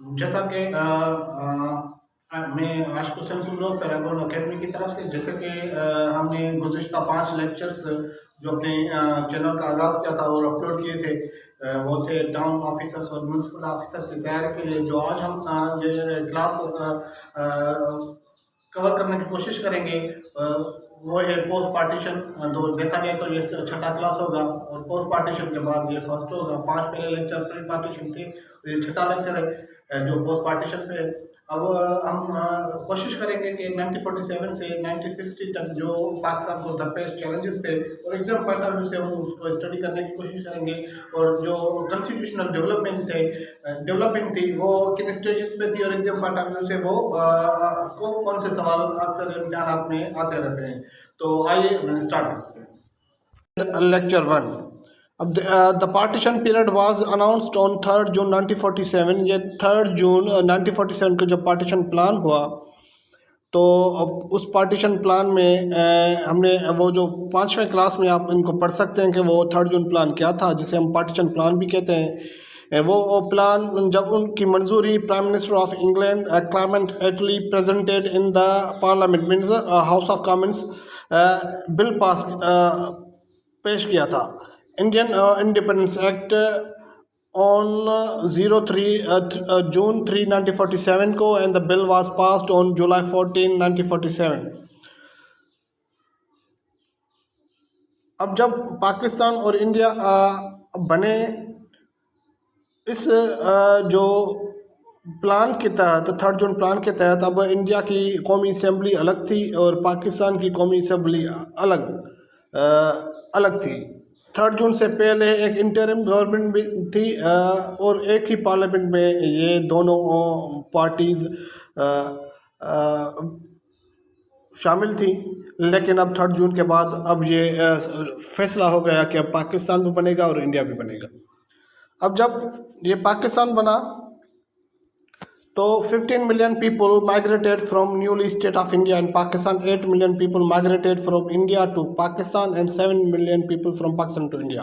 जैसा कि मैं आज क्वेश्चन सुन रहा हूँ पैरागॉन अकेडमी की तरफ से। जैसे कि हमने गुज़िश्ता 5 लेक्चर्स जो अपने चैनल का आगाज़ किया था और अपलोड किए थे, वो थे टाउन ऑफिसर्स और म्यूनसिपल ऑफिसर्स की तैयारी के लिए। जो आज हम ये क्लास कवर करने की कोशिश करेंगे, वो है पोस्ट पार्टीशन। तो देखा जाए तो ये छठा क्लास होगा और पोस्ट पार्टीशन के बाद ये फर्स्ट होगा। 5 पहले लेक्चर प्री पार्टीशन थे, तो ये छठा लेक्चर है जो पोस्ट पार्टीशन पे है। अब हम कोशिश करेंगे कि 1947 से 1960 तक जो पाकिस्तान को दरपेश चैलेंजेस थे और एग्जाम पॉइंट ऑफ व्यू से हम उसको स्टडी करने की कोशिश करेंगे। और जो कॉन्स्टिट्यूशनल डेवलपमेंट थी वो किन स्टेजेस पे थी और एग्जाम पॉइंट ऑफ व्यू से वो कौन से सवाल अक्सर इम्तिहानात में आते रहते हैं। तो आइए स्टार्ट करते हैं। लेक्चर 1। अब the partition period was announced on 3 जून 1947। ये 3 जून 1947 को जब पार्टीशन प्लान हुआ, तो अब उस पार्टीशन प्लान में हमने वो जो 5वें क्लास में आप इनको पढ़ सकते हैं कि वो 3 जून प्लान क्या था, जिसे हम पार्टीशन प्लान भी कहते हैं। वो प्लान जब उनकी मंजूरी prime minister of England Clement Attlee presented in the parliament means House of Commons, bill pass पेश किया था। Indian Independence Act on 03 June 3 1947 को, and the bill was passed on July 14 1947। अब जब पाकिस्तान और इंडिया बने, इस जो प्लान के तहत 3 जून प्लान के तहत अब इंडिया की कौमी असम्बली अलग थी और पाकिस्तान की कौमी असम्बली अलग थी। 3 जून से पहले एक इंटरिम गवर्नमेंट भी थी और एक ही पार्लियामेंट में ये दोनों पार्टीज़ शामिल थी। लेकिन अब 3 जून के बाद अब ये फैसला हो गया कि अब पाकिस्तान भी बनेगा और इंडिया भी बनेगा। अब जब ये पाकिस्तान बना तो 15 million people migrated from newly state of India and Pakistan, 8 million people migrated from India to Pakistan and 7 million people from Pakistan to India।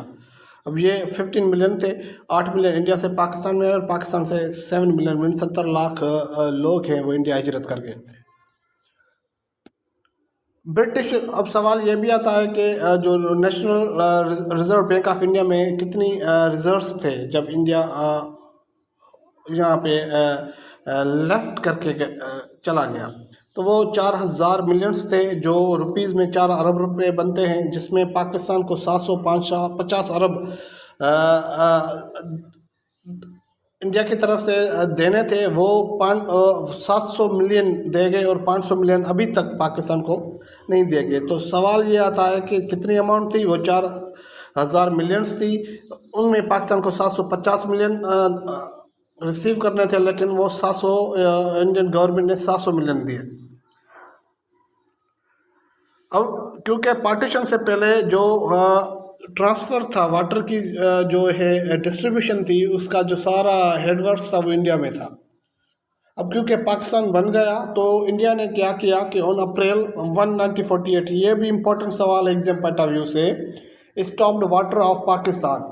अब ये 15 मिलियन थे, 8 मिलियन इंडिया से पाकिस्तान में और पाकिस्तान से 7 मिलियन मीन 70 लाख लोग हैं वो इंडिया हिजरत कर गए। ब्रिटिश, अब सवाल ये भी आता है कि जो national reserve bank of India में कितनी रिजर्व्स थे जब इंडिया यहाँ पे लेफ्ट करके चला गया। तो वो 4000 मिलियंस थे जो रुपीज़ में 4 अरब रुपए बनते हैं, जिसमें पाकिस्तान को 750 अरब इंडिया की तरफ से देने थे। वो 700 मिलियन दे गए और 500 मिलियन अभी तक पाकिस्तान को नहीं दिए गए। तो सवाल ये आता है कि कितनी अमाउंट थी, वो 4000 मिलियंस थी, उनमें पाकिस्तान को 750 मिलियन रिसीव करने थे, लेकिन वो 700 इंडियन गवर्नमेंट ने 700 मिलियन दिए। अब क्योंकि पार्टीशन से पहले जो ट्रांसफ़र था वाटर की जो है डिस्ट्रीब्यूशन थी, उसका जो सारा हेडवर्क्स था वो इंडिया में था। अब क्योंकि पाकिस्तान बन गया तो इंडिया ने क्या किया कि ऑन अप्रैल 1 1948, ये भी इम्पोर्टेंट सवाल है एग्जाम पॉइंट ऑफ व्यू से, stopped water of Pakistan.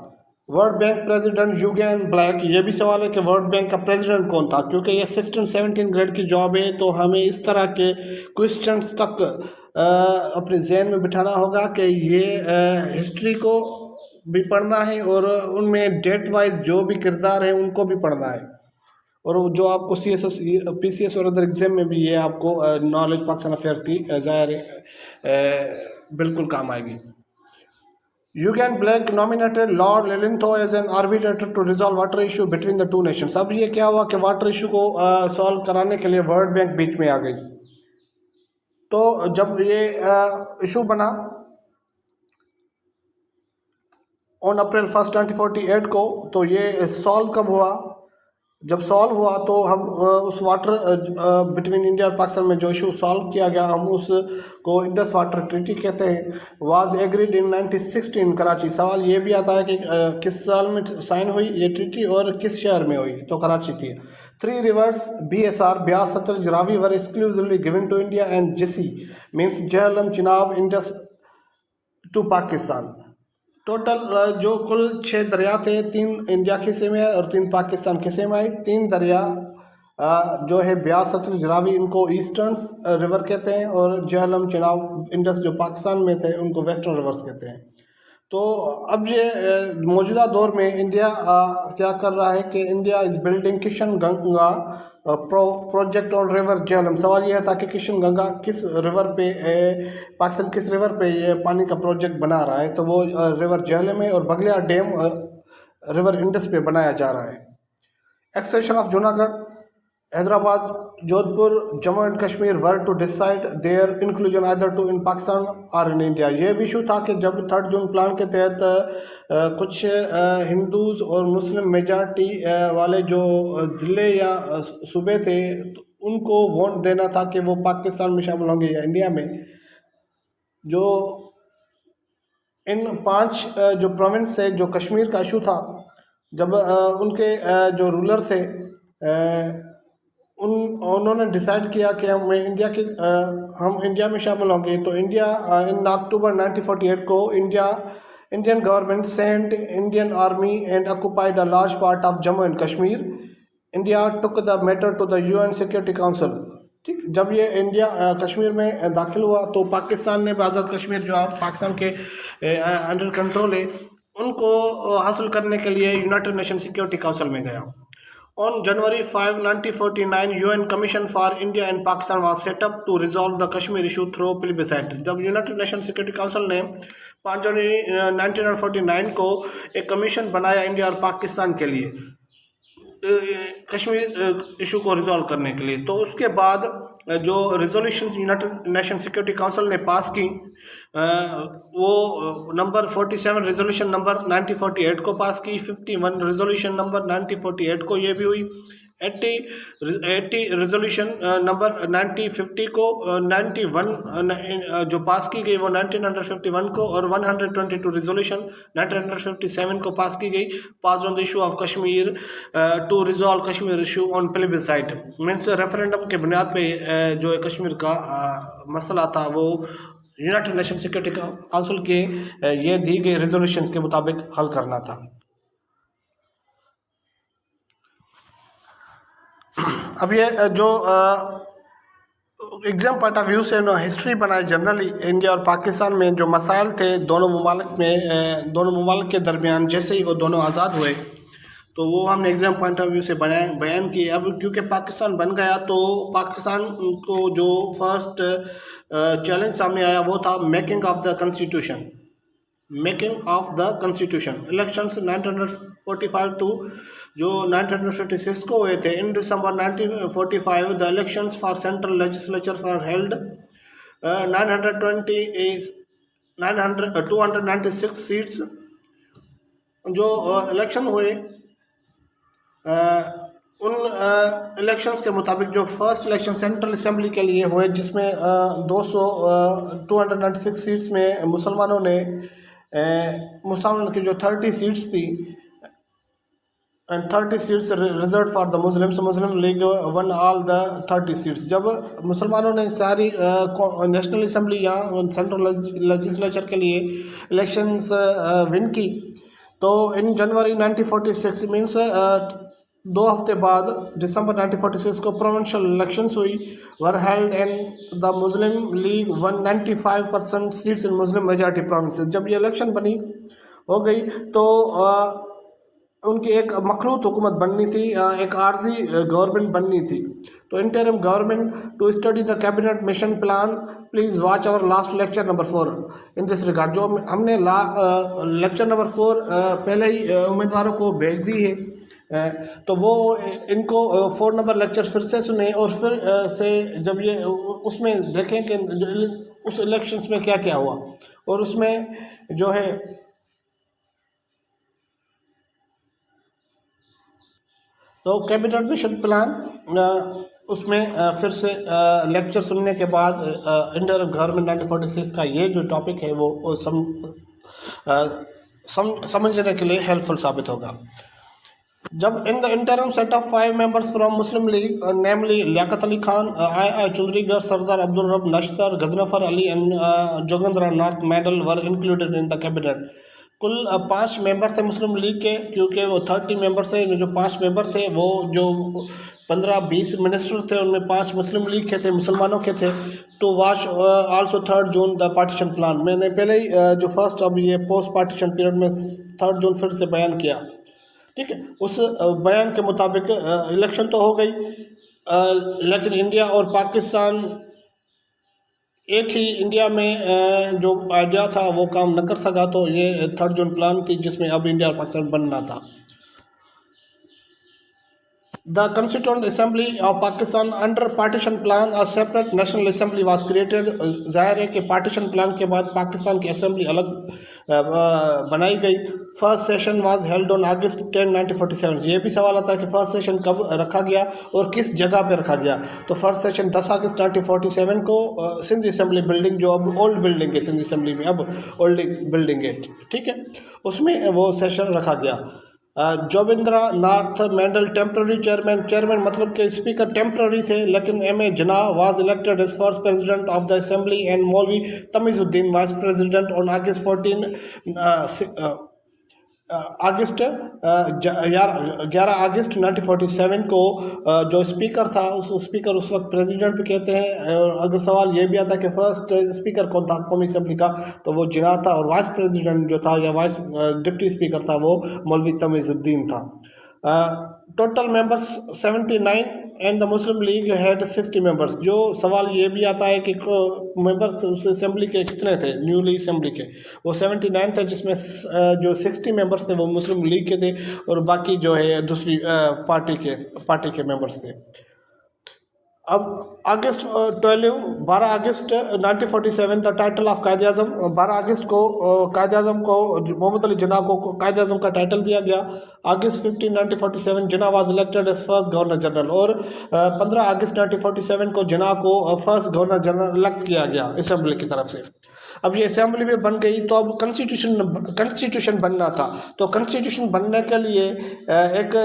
World bank president Eugene black, ये भी सवाल है कि वर्ल्ड बैंक का प्रेसिडेंट कौन था, क्योंकि ये 16-17 ग्रेड की जॉब है। तो हमें इस तरह के क्वेश्चंस तक अपने जहन में बिठाना होगा कि ये हिस्ट्री को भी पढ़ना है और उनमें डेट वाइज जो भी किरदार है उनको भी पढ़ना है। और जो आपको CSS PCS और अदर एग्जाम में भी ये आपको नॉलेज पाकिस्तान अफेयर्स की ज़ाहिर बिल्कुल काम आएगी। Eugene black nominated lord Lilienthal as an arbitrator to resolve water issue between the two nations. अब ये क्या हुआ कि वाटर इशू को सॉल्व कराने के लिए वर्ल्ड बैंक बीच में आ गई। तो जब ये इशू बना ऑन अप्रैल 1 1948 को, तो ये सॉल्व कब हुआ, जब सॉल्व हुआ तो हम उस वाटर बिटवीन इंडिया और पाकिस्तान में जो इशू सॉल्व किया गया हम उसको इंडस वाटर ट्रीटी कहते हैं। वाज एग्रीड इन 1916 कराची। सवाल ये भी आता है कि किस साल में साइन हुई ये ट्रीटी और किस शहर में हुई, तो कराची थी। 3 rivers BSR Beas Sutlej Ravi were exclusively given to India and जिसी means Jhelum Chenab Indus to Pakistan. Total जो कुल 6 दरिया थे, 3 इंडिया के हिस्से में और 3 पाकिस्तान के हिस्से में आई। 3 दरिया जो है ब्यास सतलुज रावी इनको ईस्टर्न रिवर कहते हैं, और झेलम चिनाब इंडस जो पाकिस्तान में थे उनको वेस्टर्न रिवर्स कहते हैं। तो अब ये मौजूदा दौर में इंडिया क्या कर रहा है कि India is building Kishan Ganga project on river Jhelum. सवाल यह था कि किशन गंगा किस रिवर पे पाकिस्तान किस रिवर पे ये पानी का प्रोजेक्ट बना रहा है, तो वो रिवर झेलम है, और बगलियार डैम रिवर इंडस पे बनाया जा रहा है। Extension of Junagadh, Hyderabad, Jodhpur, Jammu and Kashmir were to decide their inclusion either to in Pakistan और इन इंडिया। ये भी इशू था कि जब 3 जून प्लान के तहत कुछ हिंदूज़ और मुस्लिम मेजॉरिटी वाले जो ज़िले या सूबे थे तो उनको वोट देना था कि वो पाकिस्तान में शामिल होंगे या इंडिया में। जो इन 5 जो प्रोविंस है, जो कश्मीर का इशू था, जब उनके जो रूलर थे उन्होंने डिसाइड किया कि हम इंडिया में शामिल होंगे, तो इंडिया इन अक्टूबर 1948 को Indian government sent Indian army and occupied a large part of Jammu and Kashmir. India took the matter to the UN security council. ठीक, जब ये इंडिया कश्मीर में दाखिल हुआ तो पाकिस्तान ने आज़ाद कश्मीर जो आप पाकिस्तान के अंडर कंट्रोल है उनको हासिल करने के लिए यूनाइटेड नेशन सिक्योरिटी काउंसिल में गया। On January 5, 1949, UN Commission for India and Pakistan was set up to resolve the Kashmir issue through plebiscite। जब यूनाइटेड नेशन सिक्योरिटी काउंसिल ने 5 जनवरी 1949 को एक कमीशन बनाया इंडिया और पाकिस्तान के लिए कश्मीर इशू को रिजॉल्व करने के लिए, तो उसके बाद जो resolution United nation security council ने पास की वो नंबर 47 रेजोल्यूशन नंबर 1948 को पास की, 51 रेजोल्यूशन नंबर 1948 को ये भी हुई, 80 रेजोल्यूशन नंबर 1950 को, 91 जो पास की गई वो 1951 को, और 122 रेजोल्यूशन 1957 को पास की गई। Pass on the issue of Kashmir to resolve Kashmir issue on plebiscite, means referendum के बुनियाद पे जो कश्मीर का मसला था वो यूनाइटेड नेशन सिक्योरिटी काउंसिल के ये दी गई रेजोल्यूशन के मुताबिक हल करना था। अब ये जो एग्जाम पॉइंट ऑफ व्यू से हिस्ट्री बनाए जनरली इंडिया और पाकिस्तान में जो मसाइल थे दोनों ममालिक के दरमियान, जैसे ही वो दोनों आज़ाद हुए तो वो हमने एग्जाम पॉइंट ऑफ व्यू से बयान किए। अब क्योंकि पाकिस्तान बन गया तो पाकिस्तान को जो फर्स्ट चैलेंज सामने आया वो था making of the constitution. Elections 1945 to जो 1956 को हुए थे। In December 1945 the elections for central legislature for held 296 seats. जो इलेक्शन हुए उन इलेक्शंस के मुताबिक जो फर्स्ट इलेक्शन सेंट्रल असेंबली के लिए हुए जिसमें 296 सीट्स में मुसलमानों की जो 30 सीट्स थी and 30 seats reserved for the Muslims, Muslim League won all the 30 seats। जब मुसलमानों ने सारी नेशनल असेंबली या सेंट्रल लेजिस्लेचर के लिए इलेक्शंस विन की, तो इन जनवरी 1946 मीन्स 2 हफ्ते बाद दिसंबर 1946 को प्रोविंशियल इलेक्शंस हुई, were held and the Muslim league one 95% seats in Muslim majority provinces. जब ये इलेक्शन बनी हो गई तो उनकी एक मखलूत हुकूमत बननी थी, एक आर्जी गवर्नमेंट बननी थी। तो interim government to study the cabinet mission plan, please watch our last lecture number 4 in this regard. जो हमने लेक्चर नंबर 4 पहले ही उम्मीदवारों को भेज दी है, तो वो इनको 4 नंबर लेक्चर फिर से सुने और फिर से जब ये उसमें देखें कि उस इलेक्शंस में क्या क्या हुआ, और उसमें जो है तो कैबिनेट मिशन प्लान उसमें फिर से लेक्चर सुनने के बाद इंटरिम गवर्नमेंट 1946 का ये जो टॉपिक है वो समझने के लिए हेल्पफुल साबित होगा। जब in the interim set of 5 members from Muslim League namely Liaquat Ali Khan, I Chundrigar, Sardar Abdul Rab Nishtar, Ghazanfar Ali and Jogendra Nath Mandal were included in the cabinet. कुल 5 मेंबर थे मुस्लिम लीग के, क्योंकि वो 30 मेंबर से जो 5 मेंबर थे वो जो 15-20 मिनिस्टर थे उनमें 5 मुस्लिम लीग के थे, मुसलमानों के थे। To watch also 3 June the partition plan, मैंने पहले ही जो फर्स्ट अब ये पोस्ट पार्टीशन पीरियड में 3 जून फिर से बयान किया, ठीक है। उस बयान के मुताबिक इलेक्शन तो हो गई, लेकिन इंडिया और पाकिस्तान एक ही इंडिया में जो आइडिया था वो काम न कर सका, तो ये 3 जून प्लान थी जिसमें अब इंडिया और पाकिस्तान बनना था। The Constituent Assembly of Pakistan under Partition Plan a separate National Assembly was created। जाहिर है कि पार्टीशन प्लान के बाद पाकिस्तान की असेंबली अलग बनाई गई। First session was held on August 10, 1947। ये भी सवाल आता है कि फर्स्ट सेशन कब रखा गया और किस जगह पे रखा गया। तो फर्स्ट सेशन 10 अगस्त 1947 को सिंध असेंबली बिल्डिंग, जो अब ओल्ड बिल्डिंग है सिंध असेंबली में, अब ओल्ड बिल्डिंग है, ठीक है, उसमें वो सेशन रखा गया। जोबिंद्रा नाथ मंडल टेम्प्ररी चेयरमैन मतलब कि स्पीकर टेम्प्ररी थे, लेकिन M.A. Jinnah was elected as first president of the assembly and Maulvi Tamizuddin vice president on August 11 August 1947 को जो स्पीकर था उस स्पीकर उस वक्त प्रेसिडेंट भी कहते हैं। और अगर सवाल ये भी आता है कि फर्स्ट स्पीकर कौन था कौमी असेंबली का, तो वो जिन्ना था, और वाइस प्रेसिडेंट जो था या वाइस डिप्टी स्पीकर था वो मौलवी तमीजुद्दीन था। Total members 79 and the Muslim league had 60 members. जो सवाल ये भी आता है कि मेंबर्स उस असेंबली के कितने थे, न्यूली असेंबली के, वो 79 थे, जिसमें जो 60 मेंबर्स थे वो मुस्लिम लीग के थे और बाकी जो है दूसरी पार्टी के मेंबर्स थे। अब 12 अगस्त 1947 द टाइटल ऑफ कायद आज़म, 12 अगस्त को कायद आज़म को मोहम्मद अली जिन्ना को कायद आज़म का टाइटल दिया गया। August 15, 1947 Jinnah was elected as first governor general, और 15 अगस्त 1947 को जिन्ना को फर्स्ट गवर्नर जनरल इलेक्ट किया गया असेंबली की तरफ से। अब ये असेंबली में बन गई, तो अब कॉन्स्टिट्यूशन बनना था। तो कॉन्स्टिट्यूशन बनने के लिए एक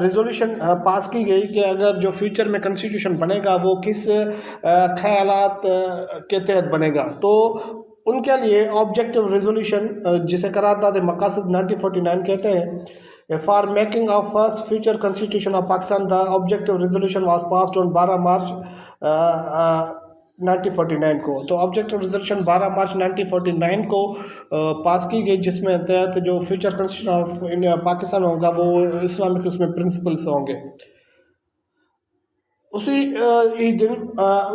रिजोल्यूशन पास की गई कि अगर जो फ्यूचर में कॉन्स्टिट्यूशन बनेगा वो किस ख्यालात के तहत बनेगा। तो उनके लिए ऑब्जेक्टिव रेजोल्यूशन, जिसे करारदाद मकासद 1949 कहते हैं, for making of first future constitution of Pakistan, the objective resolution was passed on 12 मार्च 1949 को। तो ऑब्जेक्टिव रेजोल्यूशन 12 मार्च 1949 को पास की गई, जिसमें तहत जो future constitution of India Pakistan होगा वो इस्लामिक उसमें प्रिंसिपल्स होंगे। उसी दिन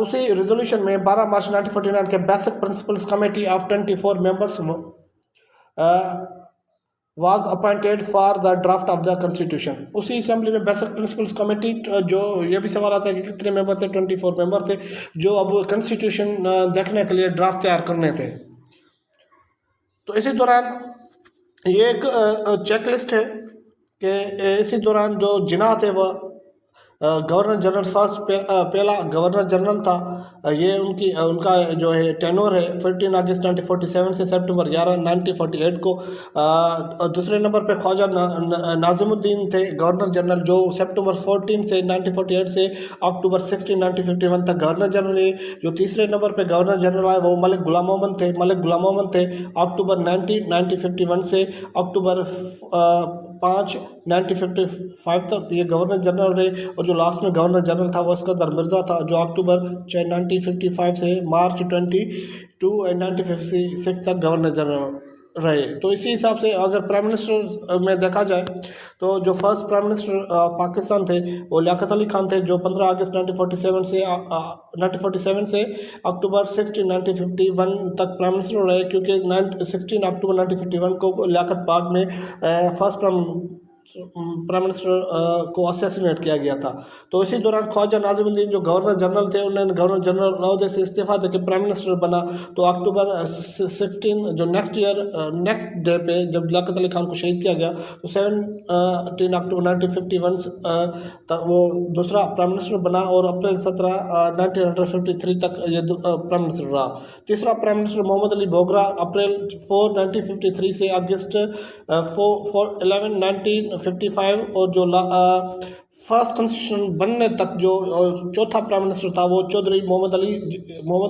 उसी रेजोल्यूशन में 12 मार्च 1949 के basic principles committee of 24 members was appointed for the draft of the constitution. उसी असेंबली में बेसिक प्रिंसिपल्स कमेटी, जो ये भी सवाल आता है कि कितने मेंबर थे, 24 मेंबर थे, जो अब कॉन्स्टिट्यूशन देखने के लिए ड्राफ्ट तैयार करने थे। तो इसी दौरान ये एक चेकलिस्ट है कि इसी दौरान जो जिन्ना थे वह गवर्नर जनरल फर्स्ट पहला गवर्नर जनरल था। ये उनका जो है टेनोर है 15 अगस्त 1947 से सितंबर 11, 1948 को। दूसरे नंबर पे ख्वाजा नाजिमुद्दीन थे गवर्नर जनरल, जो सितंबर 14 से 1948 से अक्टूबर 16, 1951 तक गवर्नर जनरल है। जो तीसरे नंबर पे गवर्नर जनरल आए वो मलिक गुलाम मोहम्मद थे अक्टूबर 1951 से अक्टूबर 5, 1955 तक ये गवर्नर जनरल रहे। और जो लास्ट में गवर्नर जनरल था वो सिकंदर मिर्ज़ा था, जो अक्टूबर 1955 से मार्च 22 और 1956 तक गवर्नर जनरल रहे। तो इसी हिसाब से अगर प्राइम मिनिस्टर में देखा जाए तो जो फर्स्ट प्राइम मिनिस्टर पाकिस्तान थे वो लियाकत अली खान थे, जो 15 अगस्त 1947 से अक्टूबर 16, 1951 तक प्राइम मिनिस्टर रहे, क्योंकि 16 अक्टूबर 1951 को लियाकत बाग में फर्स्ट प्राइम मिनिस्टर को असैसिनेट किया गया था। तो इसी दौरान ख्वाजा नाजिमुद्दीन जो गवर्नर जनरल थे उन्होंने गवर्नर जनरल ओहदे से इस्तीफा देकर प्राइम मिनिस्टर बना। तो अक्टूबर 16 जो नेक्स्ट डे पे जब लियाकत अली खान को शहीद किया गया, तो 17 अक्टूबर 1951 तक वो दूसरा प्राइम मिनिस्टर बना और अप्रैल 17, 1953 तक ये प्राइम मिनिस्टर रहा। तीसरा प्राइम मिनिस्टर मोहम्मद अली बोगरा अप्रैल 4, 1953 से अगस्त 11, 1955 और जो फर्स्ट कॉन्स्टिट्यूशन बनने तक जो चौथा प्राइम मिनिस्टर था वो चौधरी मोहम्मद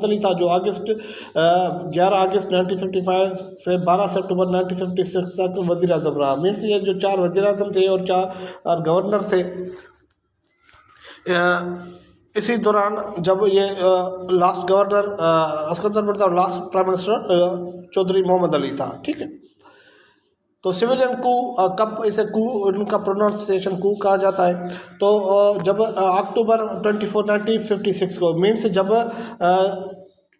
अली था, जो 11 अगस्त 1955 से 12 सितंबर 1956 तक वज़ीर आज़म रहा। मीन्स ये जो 4 वज़ीर आज़म थे और 4 गवर्नर थे, इसी दौरान जब ये लास्ट गवर्नर सिकंदर मिर्ज़ा और last prime minister Chaudhry Mohammad Ali था। ठीक है, तो सिविलियन कू कब इसे कू, उनका प्रोनाउंसिएशन कू कहा जाता है। तो जब अक्टूबर 24 1956 को, मीन्स जब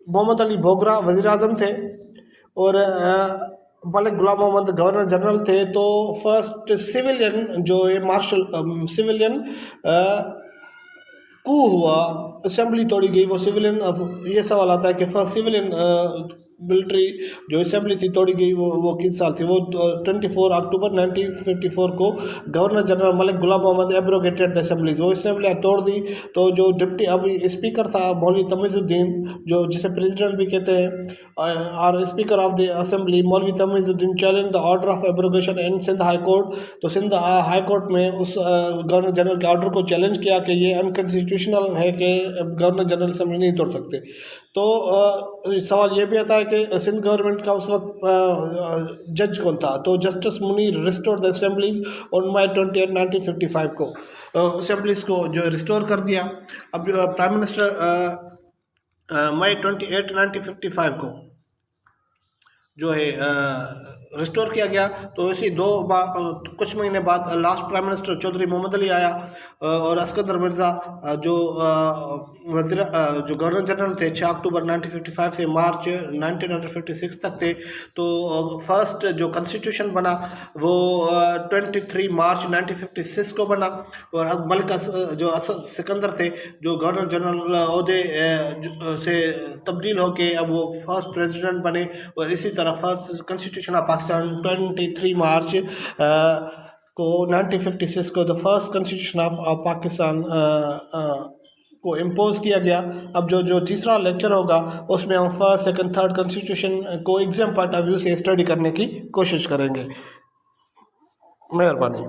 मोहम्मद अली भोगरा वज़ीर आज़म थे और मलिक गुलाम मोहम्मद गवर्नर जनरल थे, तो फर्स्ट सिविलियन जो ये मार्शल सिविलियन कू हुआ, असेंबली तोड़ी गई। वो सिविलियन, ये सवाल आता है कि फर्स्ट सिविलियन मिलिट्री जो असेंबली थी तोड़ी गई, वो किस साल थी? वो 24 अक्टूबर 1954 को governor general Malik Ghulam Mohammad abrogated the assemblies, वो असेंबलियाँ तोड़ दी। तो जो डिप्टी अब स्पीकर था मौलवी तमीज़ुद्दीन, जो जिसे प्रेसिडेंट भी कहते हैं, और speaker of the assembly Maulvi Tamizuddin challenge the order of abrogation in Sindh high court. तो सिंध हाई कोर्ट में उस गवर्नर जनरल के ऑर्डर को चैलेंज किया कि ये अनकॉन्स्टिट्यूशनल है कि गवर्नर जनरल असेंबली नहीं तोड़ सकते। तो सवाल ये भी आता है कि सिंध गवर्नमेंट का उस वक्त जज कौन था? तो justice Munir restore the assemblies on May 28 1955 को असेंबलीज को जो रिस्टोर कर दिया। अब प्राइम मिनिस्टर मई 28 1955 को जो है रिस्टोर किया गया। तो इसी कुछ महीने बाद last prime minister Chaudhry Mohammad Ali आया और सिकंदर मिर्ज़ा जो गवर्नर जनरल थे 6 अक्टूबर 1955 से मार्च 1956 तक थे। तो फर्स्ट जो कॉन्स्टिट्यूशन बना वो 23 मार्च 1956 को बना। और अब मलिक जो सिकंदर थे, जो गवर्नर जनरल ओहदे से तब्दील होके अब वो फर्स्ट प्रेसिडेंट बने। और इसी तरह फर्स्ट कॉन्स्टिट्यूशन ऑफ पाकिस्तान 23 मार्च को 1956 को the first constitution of Pakistan को इम्पोज किया गया। अब जो तीसरा लेक्चर होगा उसमें हम फर्स्ट सेकंड थर्ड कॉन्स्टिट्यूशन को एग्जाम पॉइंट ऑफ व्यू से स्टडी करने की कोशिश करेंगे। मेहरबानी।